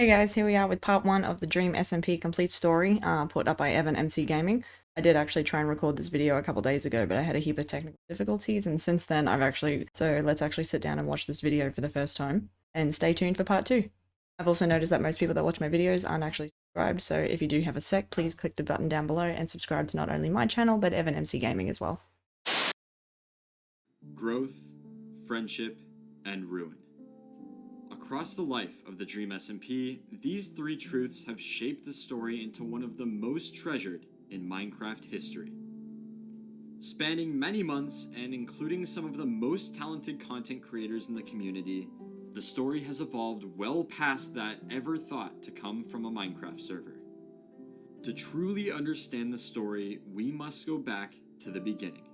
Hey guys, here we are with part 1 of the Dream SMP complete story, put up by Evan MC Gaming. I did actually try and record this video a couple days ago, but I had a heap of technical difficulties, and since then so let's actually sit down and watch this video for the first time, and stay tuned for part 2. I've also noticed that most people that watch my videos aren't actually subscribed, so if you do have a sec, please click the button down below and subscribe to not only my channel, but Evan MC Gaming as well. Growth, friendship, and ruin. Across the life of the Dream SMP, these three truths have shaped the story into one of the most treasured in Minecraft history. Spanning many months and including some of the most talented content creators in the community, the story has evolved well past that ever thought to come from a Minecraft server. To truly understand the story, we must go back to the beginning.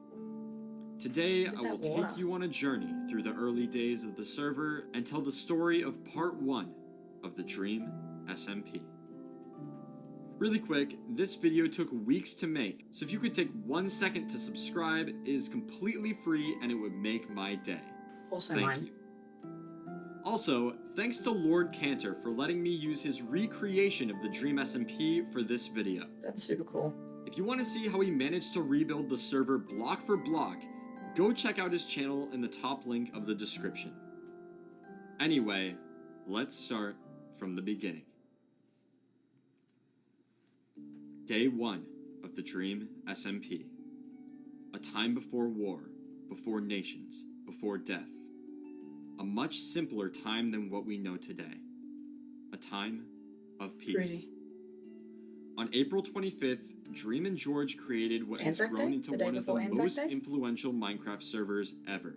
Today, I will take you on a journey through the early days of the server and tell the story of part 1 of the Dream SMP. Really quick, this video took weeks to make, so if you could take 1 second to subscribe, it is completely free and it would make my day. Also Thank you. Also, thanks to Lord Cantor for letting me use his recreation of the Dream SMP for this video. That's super cool. If you want to see how he managed to rebuild the server block for block, go check out his channel in the top link of the description. Anyway, let's start from the beginning. Day 1 of the Dream SMP. A time before war, before nations, before death. A much simpler time than what we know today. A time of peace. Pretty. On April 25th, Dream and George created what has grown into one of the most influential Minecraft servers ever.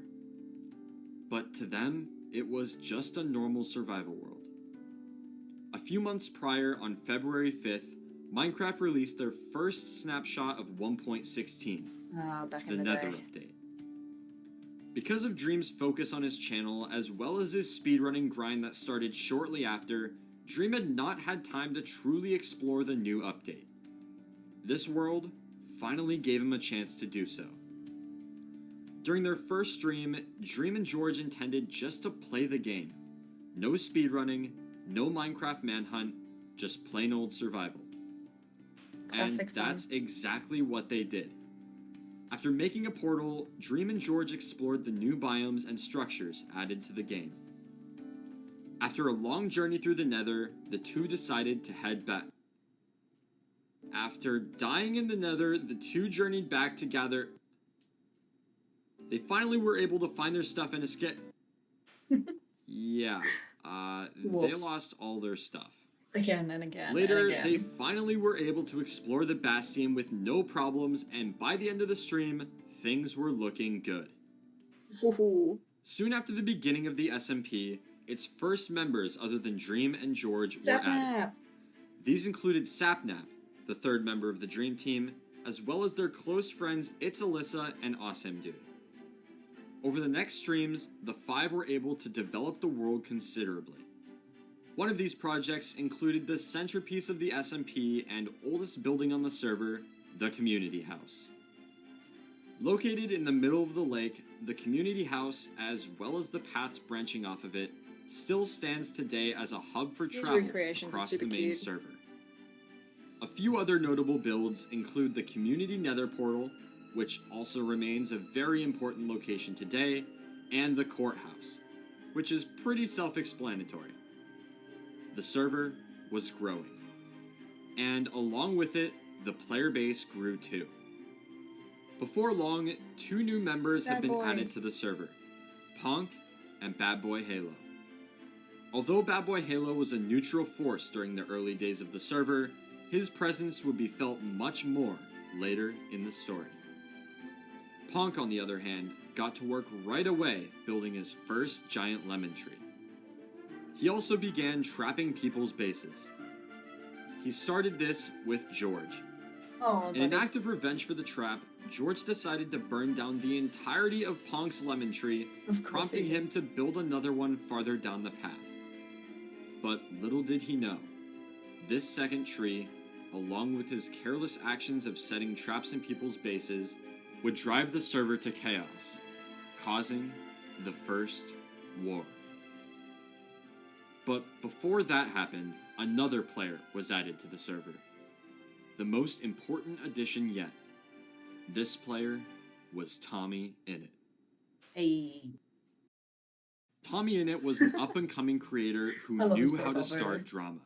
But to them, it was just a normal survival world. A few months prior, on February 5th, Minecraft released their first snapshot of 1.16, the Nether update. Because of Dream's focus on his channel, as well as his speedrunning grind that started shortly after, Dream had not had time to truly explore the new update. This world finally gave him a chance to do so. During their first stream, Dream and George intended just to play the game. No speedrunning, no Minecraft manhunt, just plain old survival. Classic and that's exactly what they did. After making a portal, Dream and George explored the new biomes and structures added to the game. After a long journey through the Nether, the two decided to head back. After dying in the Nether, the two journeyed back to gather. They finally were able to find their stuff and escape. Yeah, they lost all their stuff. Again and again. Later, they finally were able to explore the Bastion with no problems, and by the end of the stream, things were looking good. Soon after the beginning of the SMP, its first members other than Dream and George were added. These included Sapnap, the third member of the Dream team, as well as their close friends It's Alyssa and Awesome Dude. Over the next streams, the five were able to develop the world considerably. One of these projects included the centerpiece of the SMP and oldest building on the server, the Community House. Located in the middle of the lake, the Community House, as well as the paths branching off of it, still stands today as a hub for travel across the main server. A few other notable builds include the Community Nether Portal, which also remains a very important location today, and the Courthouse, which is pretty self-explanatory. The server was growing, and along with it, the player base grew too. Before long, two new members have been added to the server, Punk and Bad Boy Halo. Although Bad Boy Halo was a neutral force during the early days of the server, his presence would be felt much more later in the story. Punk, on the other hand, got to work right away building his first giant lemon tree. He also began trapping people's bases. He started this with George. In an act of revenge for the trap, George decided to burn down the entirety of Punk's lemon tree, prompting him to build another one farther down the path. But little did he know, this second tree, along with his careless actions of setting traps in people's bases, would drive the server to chaos, causing the First War. But before that happened, another player was added to the server. The most important addition yet. This player was Tommy Innit. Hey. Tommy Innit was an up-and-coming creator who knew how to start drama.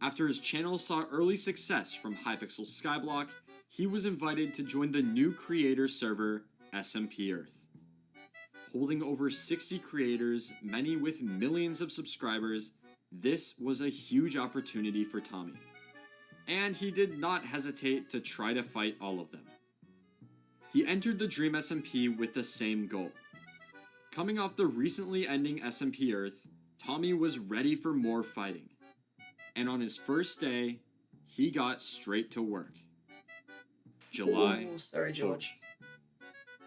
After his channel saw early success from Hypixel Skyblock, he was invited to join the new creator server, SMP Earth. Holding over 60 creators, many with millions of subscribers, this was a huge opportunity for Tommy. And he did not hesitate to try to fight all of them. He entered the Dream SMP with the same goal. Coming off the recently ending SMP Earth, Tommy was ready for more fighting. And on his first day, he got straight to work. July 4th.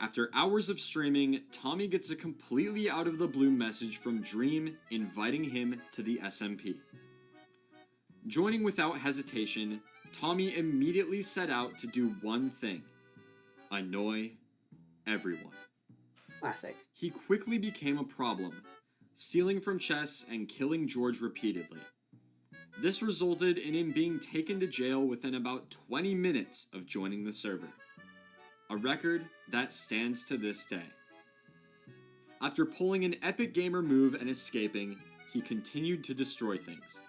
After hours of streaming, Tommy gets a completely out of the blue message from Dream inviting him to the SMP. Joining without hesitation, Tommy immediately set out to do one thing: annoy everyone. Classic. He quickly became a problem, stealing from chests and killing George repeatedly. This resulted in him being taken to jail within about 20 minutes of joining the server. A record that stands to this day. After pulling an epic gamer move and escaping, he continued to destroy things.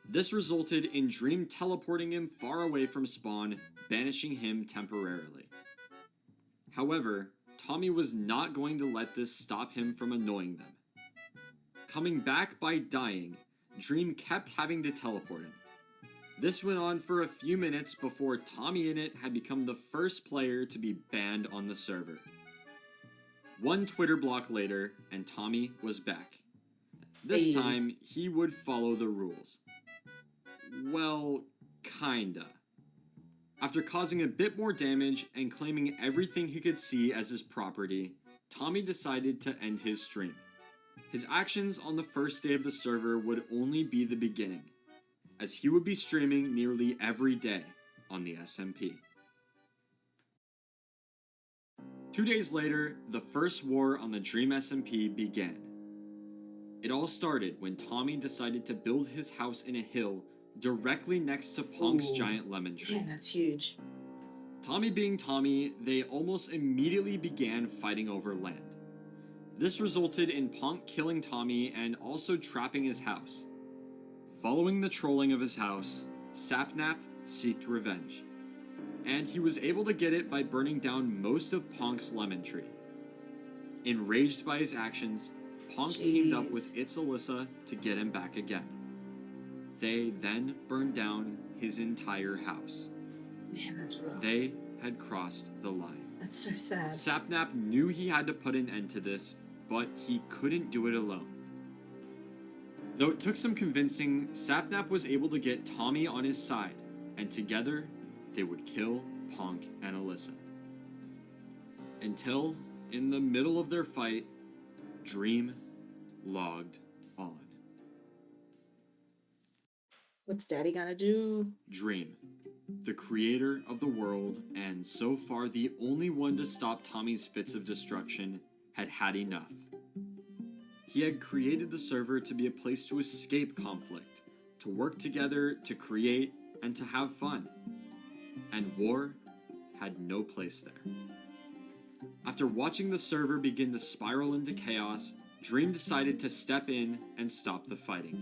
This resulted in Dream teleporting him far away from spawn, banishing him temporarily. However, Tommy was not going to let this stop him from annoying them. Coming back by dying, Dream kept having to teleport him. This went on for a few minutes before Tommy Innit had become the first player to be banned on the server. One Twitter block later, and Tommy was back. This time, he would follow the rules. Well, kinda. After causing a bit more damage and claiming everything he could see as his property, Tommy decided to end his stream. His actions on the first day of the server would only be the beginning, as he would be streaming nearly every day on the SMP. 2 days later, the first war on the Dream SMP began. It all started when Tommy decided to build his house in a hill directly next to Punk's giant lemon tree. Man, that's huge. Tommy being Tommy, they almost immediately began fighting over land. This resulted in Punk killing Tommy and also trapping his house. Following the trolling of his house, Sapnap sought revenge, and he was able to get it by burning down most of Punk's lemon tree. Enraged by his actions, Punk teamed up with It's Alyssa to get him back again. They then burned down his entire house. Man, that's rough. They had crossed the line. That's so sad. Sapnap knew he had to put an end to this, but he couldn't do it alone. Though it took some convincing, Sapnap was able to get Tommy on his side, and together, they would kill Punk and Alyssa. Until, in the middle of their fight, Dream logged on. What's Daddy gonna do? Dream, the creator of the world, and so far the only one to stop Tommy's fits of destruction, had had enough. He had created the server to be a place to escape conflict, to work together, to create, and to have fun. And war had no place there. After watching the server begin to spiral into chaos, Dream decided to step in and stop the fighting.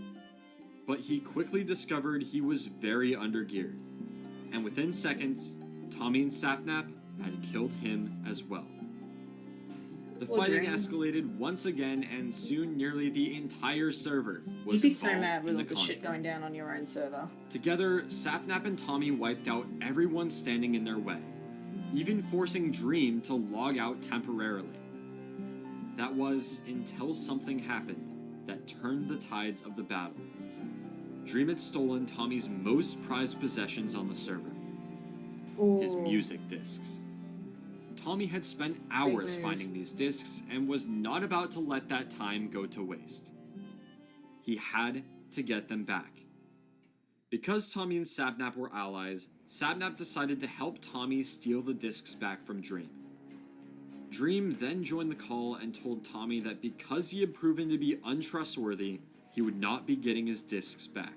But he quickly discovered he was very undergeared, and within seconds, Tommy and Sapnap had killed him as well. The fighting escalated once again, and soon nearly the entire server was You'd be so involved mad with in all the the shit conflict. going down on your own server. Together, Sapnap and Tommy wiped out everyone standing in their way, even forcing Dream to log out temporarily. That was until something happened that turned the tides of the battle. Dream had stolen Tommy's most prized possessions on the server, his music discs. Tommy had spent hours finding these discs and was not about to let that time go to waste. He had to get them back. Because Tommy and Sapnap were allies, Sapnap decided to help Tommy steal the discs back from Dream. Dream then joined the call and told Tommy that because he had proven to be untrustworthy, he would not be getting his discs back.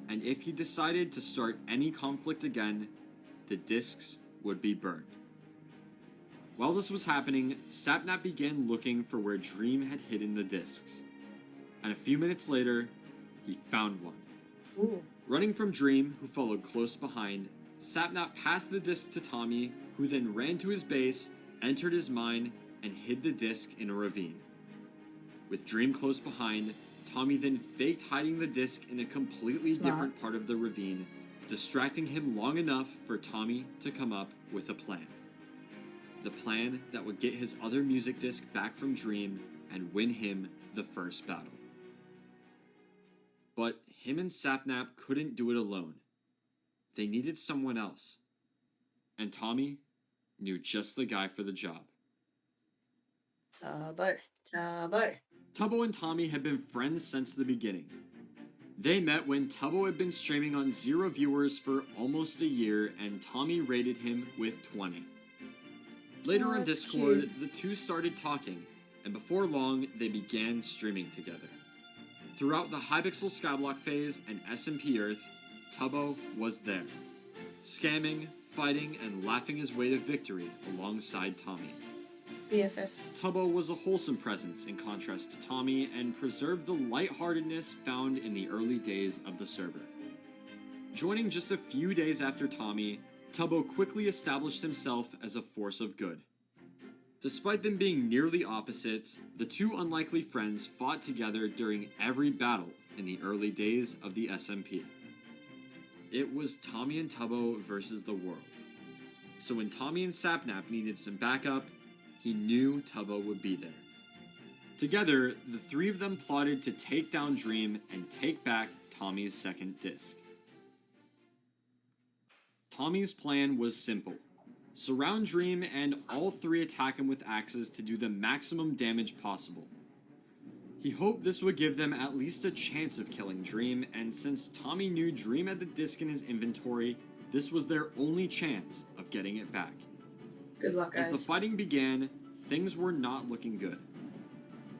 And if he decided to start any conflict again, the discs would be burned. While this was happening, Sapnap began looking for where Dream had hidden the discs. And a few minutes later, he found one. Ooh. Running from Dream, who followed close behind, Sapnap passed the disc to Tommy, who then ran to his base, entered his mine, and hid the disc in a ravine. With Dream close behind, Tommy then faked hiding the disc in a completely different part of the ravine, distracting him long enough for Tommy to come up with a plan. The plan that would get his other music disc back from Dream and win him the first battle. But him and Sapnap couldn't do it alone. They needed someone else. And Tommy knew just the guy for the job. Tubbo. Tubbo and Tommy had been friends since the beginning. They met when Tubbo had been streaming on 0 viewers for almost a year, and Tommy rated him with 20. Later on Discord, the two started talking, and before long, they began streaming together. Throughout the Hypixel Skyblock phase and SMP Earth, Tubbo was there, scamming, fighting, and laughing his way to victory alongside Tommy. BFFs. Tubbo was a wholesome presence in contrast to Tommy and preserved the lightheartedness found in the early days of the server. Joining just a few days after Tommy, Tubbo quickly established himself as a force of good. Despite them being nearly opposites, the two unlikely friends fought together during every battle in the early days of the SMP. It was Tommy and Tubbo versus the world. So when Tommy and Sapnap needed some backup, he knew Tubbo would be there. Together, the three of them plotted to take down Dream and take back Tommy's second disc. Tommy's plan was simple. Surround Dream and all three attack him with axes to do the maximum damage possible. He hoped this would give them at least a chance of killing Dream, and since Tommy knew Dream had the disc in his inventory, this was their only chance of getting it back. Good luck, guys. As the fighting began, things were not looking good.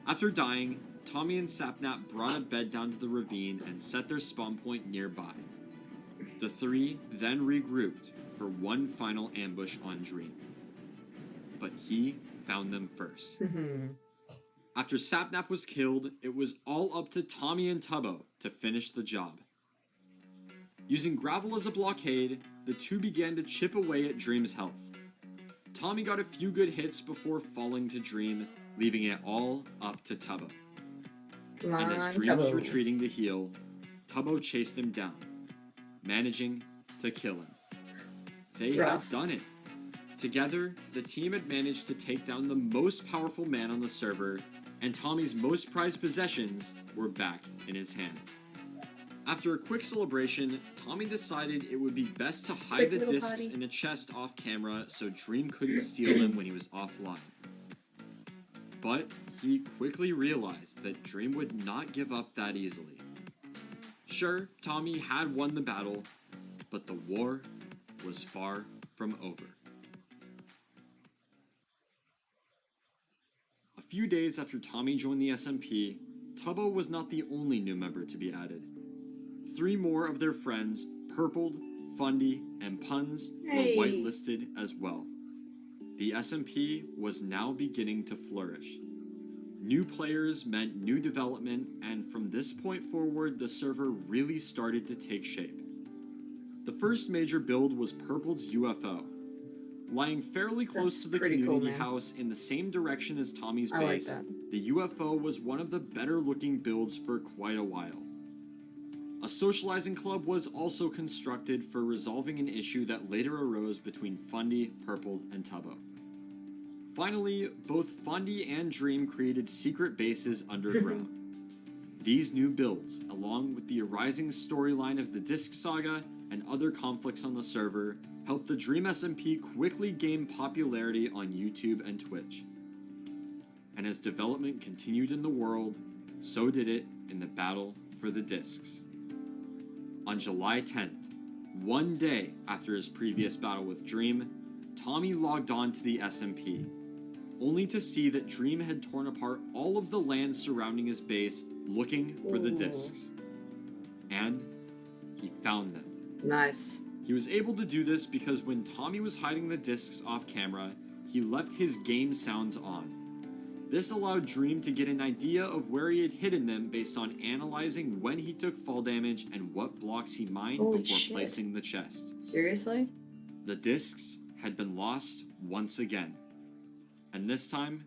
After dying, Tommy and Sapnap brought a bed down to the ravine and set their spawn point nearby. The three then regrouped for one final ambush on Dream. But he found them first. After Sapnap was killed, it was all up to Tommy and Tubbo to finish the job. Using gravel as a blockade, the two began to chip away at Dream's health. Tommy got a few good hits before falling to Dream, leaving it all up to Tubbo. And as Dream was retreating to heal, Tubbo chased him down, managing to kill him. They had done it. Together, the team had managed to take down the most powerful man on the server, and Tommy's most prized possessions were back in his hands. After a quick celebration, Tommy decided it would be best to hide the discs in a chest off camera so Dream couldn't steal them when he was offline. But he quickly realized that Dream would not give up that easily. Sure, Tommy had won the battle, but the war was far from over. A few days after Tommy joined the SMP, Tubbo was not the only new member to be added. 3 more of their friends, Purpled, Fundy, and Puns, were whitelisted as well. The SMP was now beginning to flourish. New players meant new development, and from this point forward, the server really started to take shape. The first major build was Purpled's UFO. Lying fairly close to the community house in the same direction as Tommy's base, the UFO was one of the better looking builds for quite a while. A socializing club was also constructed for resolving an issue that later arose between Fundy, Purple, and Tubbo. Finally, both Fundy and Dream created secret bases underground. These new builds, along with the arising storyline of the Disc Saga and other conflicts on the server, helped the Dream SMP quickly gain popularity on YouTube and Twitch. And as development continued in the world, so did it in the battle for the discs. On July 10th, one day after his previous battle with Dream, Tommy logged on to the SMP, only to see that Dream had torn apart all of the land surrounding his base looking for the discs. And he found them. Nice. He was able to do this because when Tommy was hiding the discs off camera, he left his game sounds on. This allowed Dream to get an idea of where he had hidden them based on analyzing when he took fall damage and what blocks he mined before placing the chest. Seriously? The discs had been lost once again. And this time,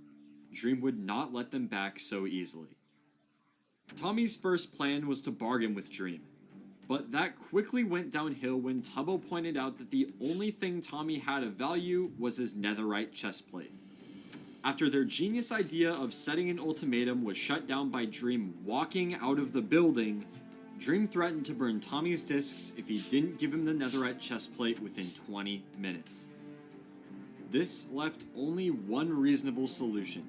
Dream would not let them back so easily. Tommy's first plan was to bargain with Dream, but that quickly went downhill when Tubbo pointed out that the only thing Tommy had of value was his netherite chestplate. After their genius idea of setting an ultimatum was shut down by Dream walking out of the building, Dream threatened to burn Tommy's discs if he didn't give him the netherite chestplate within 20 minutes. This left only one reasonable solution.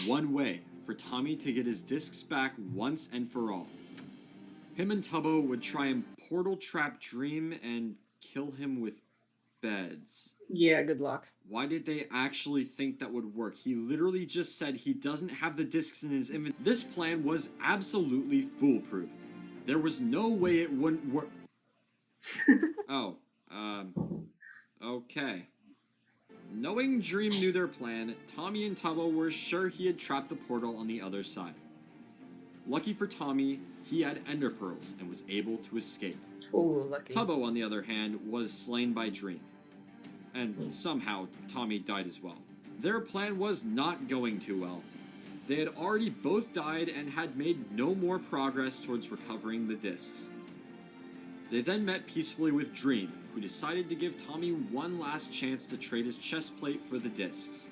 One way for Tommy to get his discs back once and for all. Him and Tubbo would try and portal trap Dream and kill him with beds. Yeah, good luck. Why did they actually think that would work? He literally just said he doesn't have the discs in his inventory. This plan was absolutely foolproof. There was no way it wouldn't work. Okay. Knowing Dream knew their plan, Tommy and Tubbo were sure he had trapped the portal on the other side. Lucky for Tommy, he had ender pearls and was able to escape. Oh, lucky. Tubbo, on the other hand, was slain by Dream. And somehow, Tommy died as well. Their plan was not going too well. They had already both died and had made no more progress towards recovering the discs. They then met peacefully with Dream, who decided to give Tommy one last chance to trade his chest plate for the discs.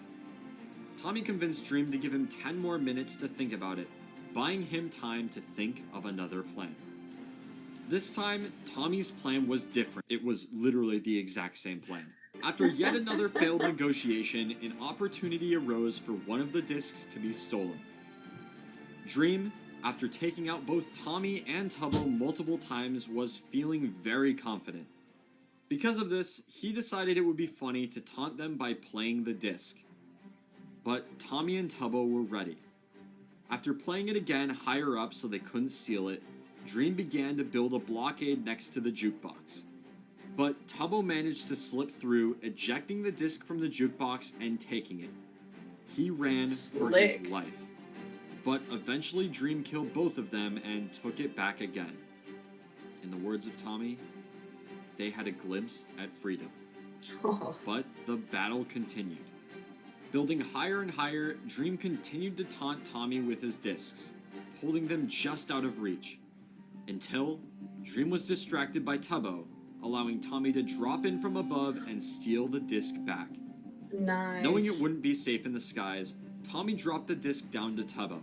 Tommy convinced Dream to give him 10 more minutes to think about it, buying him time to think of another plan. This time, Tommy's plan was different. It was literally the exact same plan. After yet another failed negotiation, an opportunity arose for one of the discs to be stolen. Dream, after taking out both Tommy and Tubbo multiple times, was feeling very confident. Because of this, he decided it would be funny to taunt them by playing the disc. But Tommy and Tubbo were ready. After playing it again higher up so they couldn't steal it, Dream began to build a blockade next to the jukebox. But Tubbo managed to slip through, ejecting the disc from the jukebox and taking it. He ran for his life. But eventually Dream killed both of them and took it back again. In the words of Tommy, they had a glimpse at freedom. But the battle continued. Building higher and higher, Dream continued to taunt Tommy with his discs, holding them just out of reach. Until Dream was distracted by Tubbo, allowing Tommy to drop in from above and steal the disc back. Nice. Knowing it wouldn't be safe in the skies, Tommy dropped the disc down to Tubbo.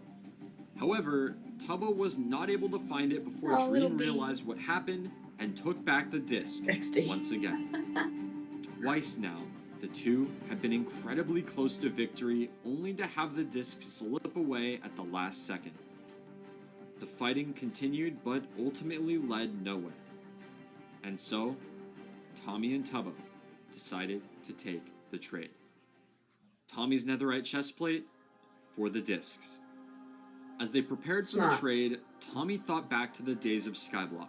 However, Tubbo was not able to find it before Dream realized what happened and took back the disc once again. Twice now, the two had been incredibly close to victory, only to have the disc slip away at the last second. The fighting continued, but ultimately led nowhere. And so, Tommy and Tubbo decided to take the trade. Tommy's netherite chestplate for the discs. As they prepared for the trade, Tommy thought back to the days of Skyblock.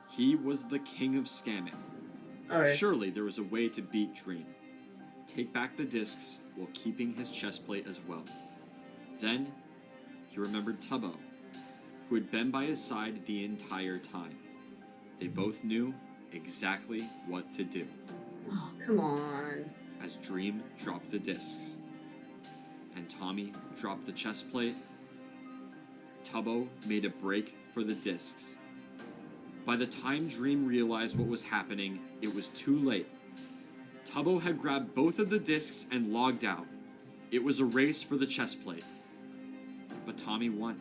He was the king of scamming. Surely there was a way to beat Dream. Take back the discs while keeping his chestplate as well. Then, he remembered Tubbo, who had been by his side the entire time. They both knew exactly what to do. Oh, come on. As Dream dropped the discs, and Tommy dropped the chestplate, Tubbo made a break for the discs. By the time Dream realized what was happening, it was too late. Tubbo had grabbed both of the discs and logged out. It was a race for the chestplate. But Tommy won,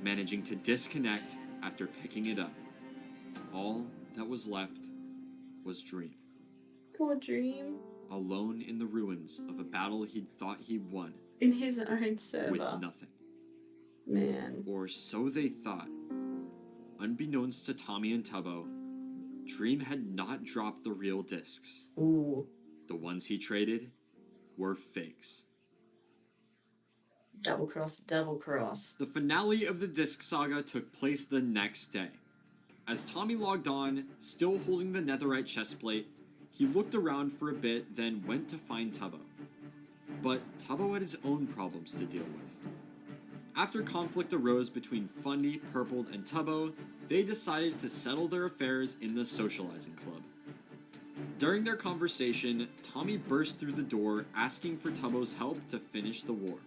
managing to disconnect after picking it up. All that was left was Dream. Poor Dream. Alone in the ruins of a battle he'd thought he'd won. In his own server. With nothing. Man. Or so they thought. Unbeknownst to Tommy and Tubbo, Dream had not dropped the real discs. Ooh. The ones he traded were fakes. Double cross, double cross. The finale of the Disc Saga took place the next day. As Tommy logged on, still holding the netherite chestplate, he looked around for a bit, then went to find Tubbo. But Tubbo had his own problems to deal with. After conflict arose between Fundy, Purpled, and Tubbo, they decided to settle their affairs in the socializing club. During their conversation, Tommy burst through the door asking for Tubbo's help to finish the war.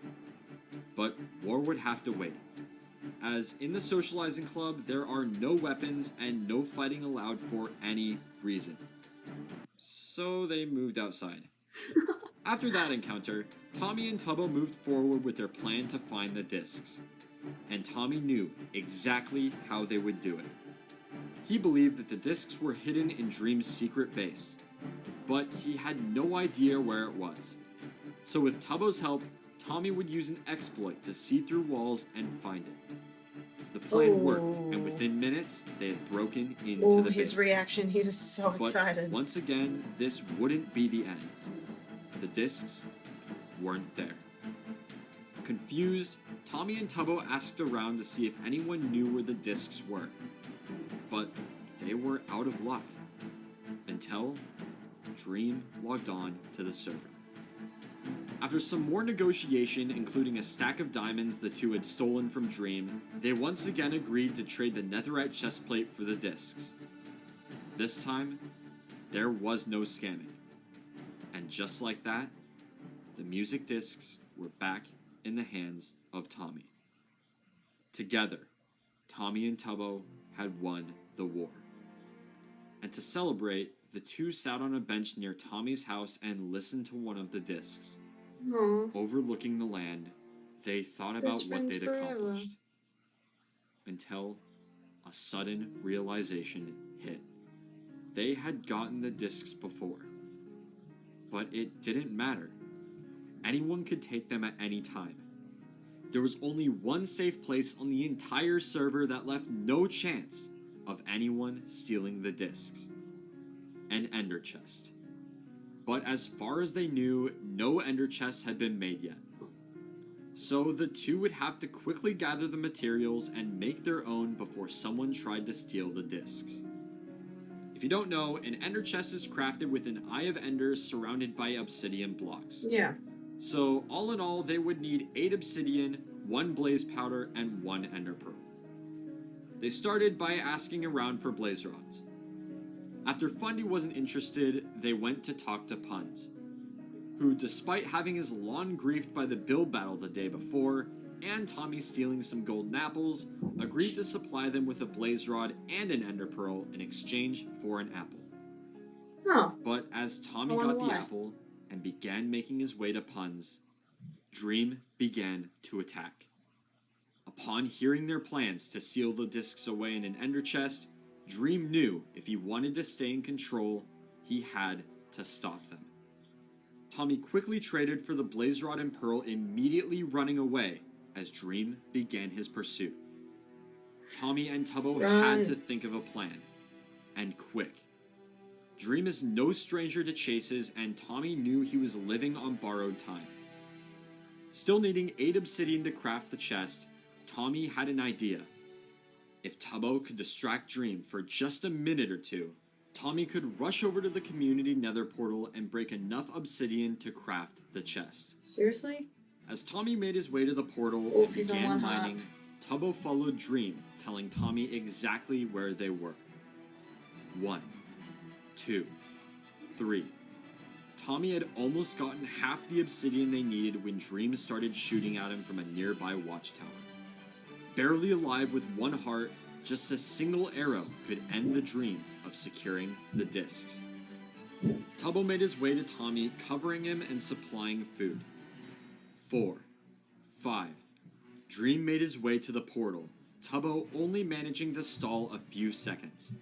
But war would have to wait, as in the socializing club there are no weapons and no fighting allowed for any reason. So they moved outside. After that encounter, Tommy and Tubbo moved forward with their plan to find the discs. And Tommy knew exactly how they would do it. He believed that the discs were hidden in Dream's secret base, but he had no idea where it was. So with Tubbo's help, Tommy would use an exploit to see through walls and find it. The plan worked, and within minutes, they had broken into the base. His reaction, he was so excited. But once again, this wouldn't be the end. The discs weren't there. Confused, Tommy and Tubbo asked around to see if anyone knew where the discs were. But they were out of luck. Until Dream logged on to the server. After some more negotiation, including a stack of diamonds the two had stolen from Dream, they once again agreed to trade the netherite chestplate for the discs. This time, there was no scamming. And just like that, the music discs were back in the hands of Tommy. Together, Tommy and Tubbo had won the war. And to celebrate, the two sat on a bench near Tommy's house and listened to one of the discs. Aww. Overlooking the land, they thought about what they'd accomplished. Until a sudden realization hit. They had gotten the discs before. But it didn't matter. Anyone could take them at any time. There was only one safe place on the entire server that left no chance of anyone stealing the discs. An ender chest. But as far as they knew, no ender chests had been made yet. So the two would have to quickly gather the materials and make their own before someone tried to steal the discs. If you don't know, an ender chest is crafted with an eye of ender surrounded by obsidian blocks. Yeah. So all in all, they would need 8 obsidian, 1 blaze powder, and 1 ender pearl. They started by asking around for blaze rods. After Fundy wasn't interested, they went to talk to Puns, who, despite having his lawn griefed by the build battle the day before, and Tommy stealing some golden apples, agreed to supply them with a blaze rod and an ender pearl in exchange for an apple. Huh. But as Tommy got the apple and began making his way to Puns, Dream began to attack. Upon hearing their plans to seal the discs away in an ender chest, Dream knew if he wanted to stay in control, he had to stop them. Tommy quickly traded for the blaze rod and pearl, immediately running away as Dream began his pursuit. Tommy and Tubbo had to think of a plan, and quick. Dream is no stranger to chases, and Tommy knew he was living on borrowed time. Still needing 8 obsidian to craft the chest, Tommy had an idea. If Tubbo could distract Dream for just a minute or two, Tommy could rush over to the community nether portal and break enough obsidian to craft the chest. Seriously? As Tommy made his way to the portal and began mining, Tubbo followed Dream, telling Tommy exactly where they were. 1, 2, 3. Tommy had almost gotten half the obsidian they needed when Dream started shooting at him from a nearby watchtower. Barely alive with 1 heart, just a single arrow could end the dream of securing the discs. Tubbo made his way to Tommy, covering him and supplying food. 4, 5. Dream made his way to the portal, Tubbo only managing to stall a few seconds.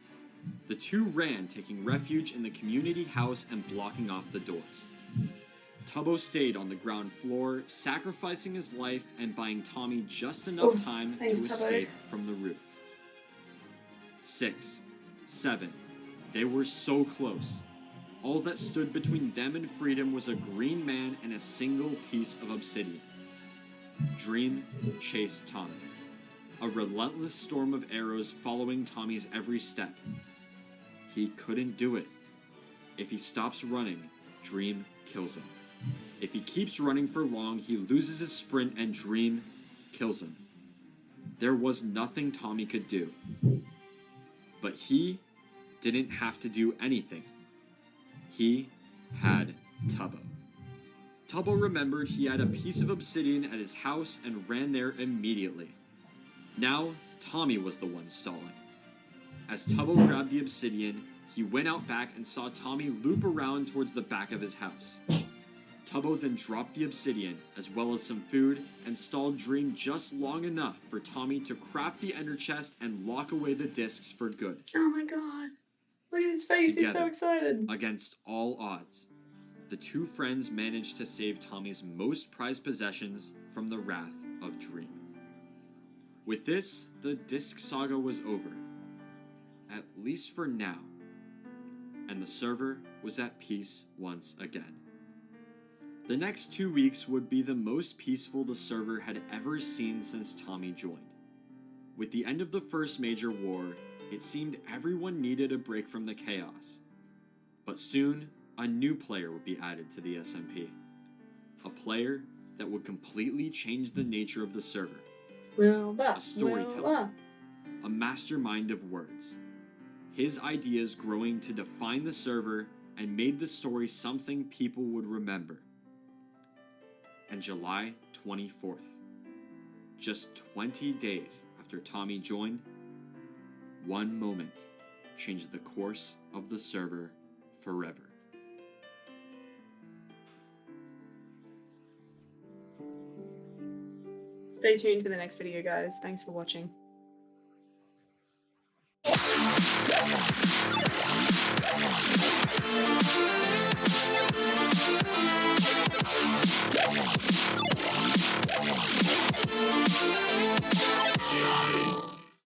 The two ran, taking refuge in the community house and blocking off the doors. Tubbo stayed on the ground floor, sacrificing his life and buying Tommy just enough time to escape from the roof. 6, 7. They were so close. All that stood between them and freedom was a green man and a single piece of obsidian. Dream chased Tommy, a relentless storm of arrows following Tommy's every step. He couldn't do it. If he stops running, Dream kills him. If he keeps running for long, he loses his sprint and Dream kills him. There was nothing Tommy could do. But he didn't have to do anything. He had Tubbo. Tubbo remembered he had a piece of obsidian at his house and ran there immediately. Now, Tommy was the one stalling. As Tubbo grabbed the obsidian, he went out back and saw Tommy loop around towards the back of his house. Tubbo then dropped the obsidian, as well as some food, and stalled Dream just long enough for Tommy to craft the ender chest and lock away the discs for good. Oh my god. Look at his face, Together, he's so excited. Against all odds, the two friends managed to save Tommy's most prized possessions from the wrath of Dream. With this, the disc saga was over. At least for now. And the server was at peace once again. The next 2 weeks would be the most peaceful the server had ever seen since Tommy joined. With the end of the first major war, it seemed everyone needed a break from the chaos. But soon, a new player would be added to the SMP. A player that would completely change the nature of the server. A storyteller. A mastermind of words. His ideas growing to define the server and made the story something people would remember. And July 24th, just 20 days after Tommy joined, one moment changed the course of the server forever. Stay tuned for the next video, guys. Thanks for watching.